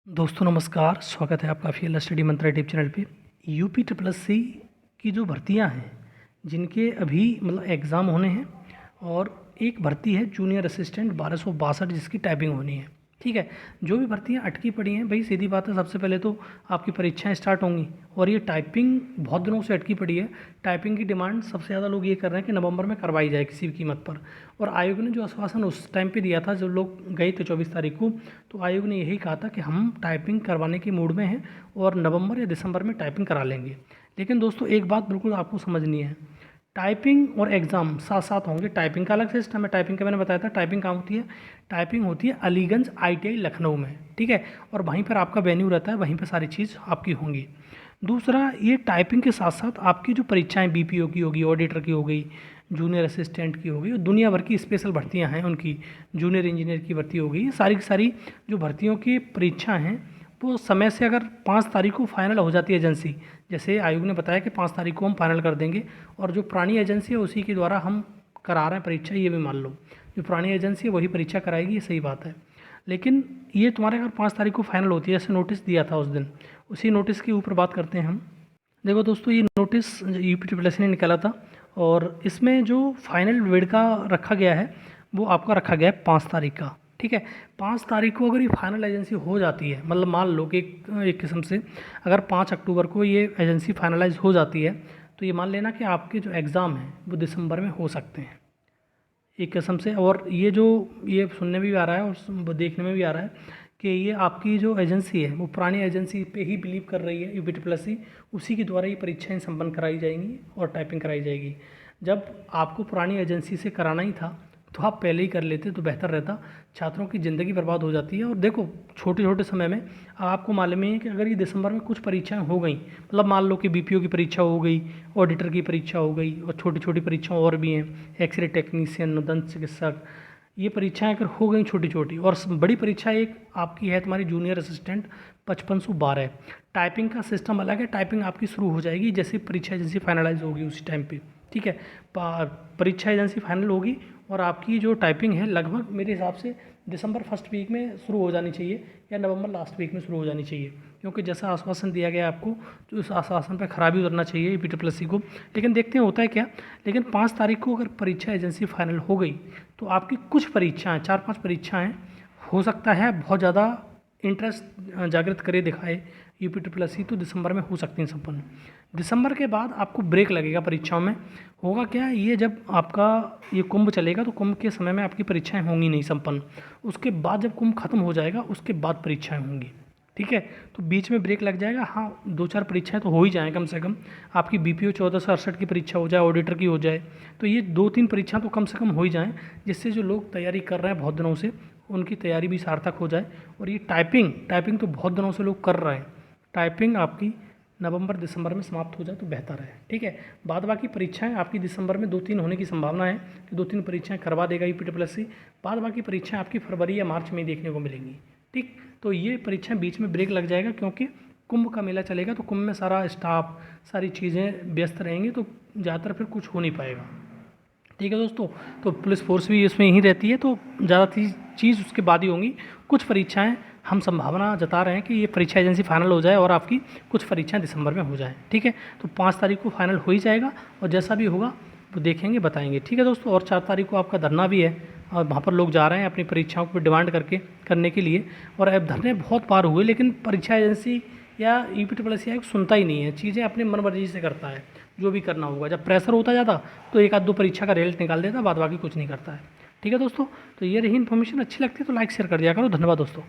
दोस्तों नमस्कार, स्वागत है आपका फील्ड स्टडी मंत्रा यूट्यूब चैनल पे। यूपी ट्रिपल एस सी की जो भर्तियां हैं जिनके अभी मतलब एग्ज़ाम होने हैं और एक भर्ती है जूनियर असिस्टेंट 1262 जिसकी टाइपिंग होनी है। ठीक है, जो भी भर्तियां अटकी पड़ी हैं भाई सीधी बात है, सबसे पहले तो आपकी परीक्षाएं स्टार्ट होंगी और ये टाइपिंग बहुत दिनों से अटकी पड़ी है। टाइपिंग की डिमांड सबसे ज़्यादा लोग ये कर रहे हैं कि नवंबर में करवाई जाए किसी भी कीमत पर। और आयोग ने जो आश्वासन उस टाइम पे दिया था जब लोग गए थे 24 तारीख को, तो आयोग ने यही कहा था कि हम टाइपिंग करवाने के मूड में हैं और नवंबर या दिसंबर में टाइपिंग करा लेंगे। लेकिन दोस्तों एक बात बिल्कुल आपको समझनी है, टाइपिंग और एग्ज़ाम साथ साथ होंगे। टाइपिंग का अलग सिस्टम है, टाइपिंग का मैंने बताया था। टाइपिंग कहाँ होती है? टाइपिंग होती है अलीगंज ITI लखनऊ में। ठीक है, और वहीं पर आपका वेन्यू रहता है, वहीं पर सारी चीज़ आपकी होंगी। दूसरा, ये टाइपिंग के साथ साथ आपकी जो परीक्षाएं BPO की होगी, ऑडिटर की हो गई, जूनियर असिस्टेंट की होगी और दुनिया भर की स्पेशल भर्तियां हैं उनकी, जूनियर इंजीनियर की भर्ती हो गई, सारी की सारी जो भर्तियों की परीक्षा हैं वो समय से अगर 5 तारीख को फाइनल हो जाती है एजेंसी, जैसे आयोग ने बताया कि 5 तारीख को हम फाइनल कर देंगे और जो पुरानी एजेंसी है उसी के द्वारा हम करा रहे हैं परीक्षा, ये भी मान लो जो पुरानी एजेंसी है वही परीक्षा कराएगी, ये सही बात है। लेकिन ये तुम्हारे अगर 5 तारीख को फाइनल होती है, जैसे नोटिस दिया था उस दिन, उसी नोटिस के ऊपर बात करते हैं हम। देखो दोस्तों, ये नोटिस यूपी ट्रिपल एस ने निकाला था और इसमें जो फाइनल वेट का रखा गया है वो आपका रखा गया है 5 तारीख का। ठीक है, 5 तारीख को अगर ये फाइनल एजेंसी हो जाती है, मतलब मान लो कि एक किस्म से अगर 5 अक्टूबर को ये एजेंसी फाइनलाइज हो जाती है तो ये मान लेना कि आपके जो एग्ज़ाम हैं वो दिसंबर में हो सकते हैं एक किस्म से। और ये जो ये सुनने में भी आ रहा है और देखने में भी आ रहा है कि ये आपकी जो एजेंसी है वो पुरानी एजेंसी पे ही बिलीव कर रही है, यूपी ट्रिपल एस सी, उसी के द्वारा ये परीक्षाएं संपन्न कराई जाएंगी और टाइपिंग कराई जाएगी। जब आपको पुरानी एजेंसी से कराना ही था तो आप पहले ही कर लेते तो बेहतर रहता। छात्रों की ज़िंदगी बर्बाद हो जाती है। और देखो छोटे छोटे समय में आपको मालूम ही है कि अगर ये दिसंबर में कुछ परीक्षाएं हो गई, मतलब मान लो कि BPO की परीक्षा हो गई, ऑडिटर की परीक्षा हो गई और छोटी छोटी परीक्षाएं और भी हैं, एक्सरे टेक्नीशियन, दंत चिकित्सक, ये परीक्षाएं अगर हो गई छोटी छोटी, और बड़ी परीक्षा एक आपकी है तुम्हारी जूनियर असिस्टेंट 5512। टाइपिंग का सिस्टम अलग है, टाइपिंग आपकी शुरू हो जाएगी जैसे परीक्षा एजेंसी फाइनलाइज होगी उसी टाइम पे। ठीक है, परीक्षा एजेंसी फाइनल होगी और आपकी जो टाइपिंग है लगभग मेरे हिसाब से दिसंबर फर्स्ट वीक में शुरू हो जानी चाहिए या नवंबर लास्ट वीक में शुरू हो जानी चाहिए, क्योंकि जैसा आश्वासन दिया गया आपको तो उस आश्वासन पर खराबी उतरना चाहिए यूपी ट्रिपल एस सी को। लेकिन देखते हैं होता है क्या। लेकिन 5 तारीख को अगर परीक्षा एजेंसी फाइनल हो गई तो आपकी कुछ परीक्षाएँ, 4-5 परीक्षाएँ हो सकता है बहुत ज़्यादा इंटरेस्ट जागृत करे दिखाए यूपी ट्रिपल एस सी, तो दिसंबर में हो सकती हैं संपन्न। दिसंबर के बाद आपको ब्रेक लगेगा परीक्षाओं में। होगा क्या, ये जब आपका ये कुंभ चलेगा तो कुंभ के समय में आपकी परीक्षाएं होंगी नहीं संपन्न। उसके बाद जब कुंभ खत्म हो जाएगा उसके बाद परीक्षाएं होंगी। ठीक है, तो बीच में ब्रेक लग जाएगा। हाँ, 2-4 परीक्षाएं तो हो ही जाएँ कम से कम। आपकी BPO 1468 की परीक्षा हो जाए, ऑडिटर की हो जाए, तो ये 2-3 परीक्षा तो कम से कम हो ही जाएँ, जिससे जो लोग तैयारी कर रहे हैं बहुत दिनों से उनकी तैयारी भी सार्थक हो जाए। और ये टाइपिंग तो बहुत दिनों से लोग कर रहे हैं, टाइपिंग आपकी नवंबर दिसंबर में समाप्त हो जाए तो बेहतर है। ठीक है, बाद बाकी परीक्षाएं आपकी दिसंबर में 2-3 होने की संभावना है कि 2-3 परीक्षाएं करवा देगा यूपी ट्रिपल एस सी। बाद बाकी परीक्षाएं आपकी फरवरी या मार्च में ही देखने को मिलेंगी। ठीक, तो ये परीक्षाएं बीच में ब्रेक लग जाएगा क्योंकि कुंभ का मेला चलेगा, तो कुंभ में सारा स्टाफ सारी चीज़ें व्यस्त रहेंगी तो ज़्यादातर फिर कुछ हो नहीं पाएगा। ठीक है दोस्तों, तो पुलिस फोर्स भी इसमें ही रहती है तो ज़्यादा चीज़ उसके बाद ही होंगी। कुछ परीक्षाएं हम संभावना जता रहे हैं कि ये परीक्षा एजेंसी फाइनल हो जाए और आपकी कुछ परीक्षाएं दिसंबर में हो जाएं। ठीक है, तो 5 तारीख को फाइनल हो ही जाएगा और जैसा भी होगा वो देखेंगे बताएंगे। ठीक है दोस्तों, और 4 तारीख को आपका धरना भी है और वहाँ पर लोग जा रहे हैं अपनी परीक्षाओं पर डिमांड करने के लिए। और अब धरने बहुत बार हुए लेकिन परीक्षा एजेंसी या यूपी ट्रिपल एस सी सुनता ही नहीं है, चीज़ें अपनी मनमर्जी से करता है। जो भी करना होगा, जब प्रेशर होता जाता तो 1-2 परीक्षा का रिजल्ट निकाल देता, बाद बाकी कुछ नहीं करता है। ठीक है दोस्तों, तो ये रही इन्फॉर्मेशन। अच्छी लगती है तो लाइक शेयर कर दिया करो। धन्यवाद दोस्तों।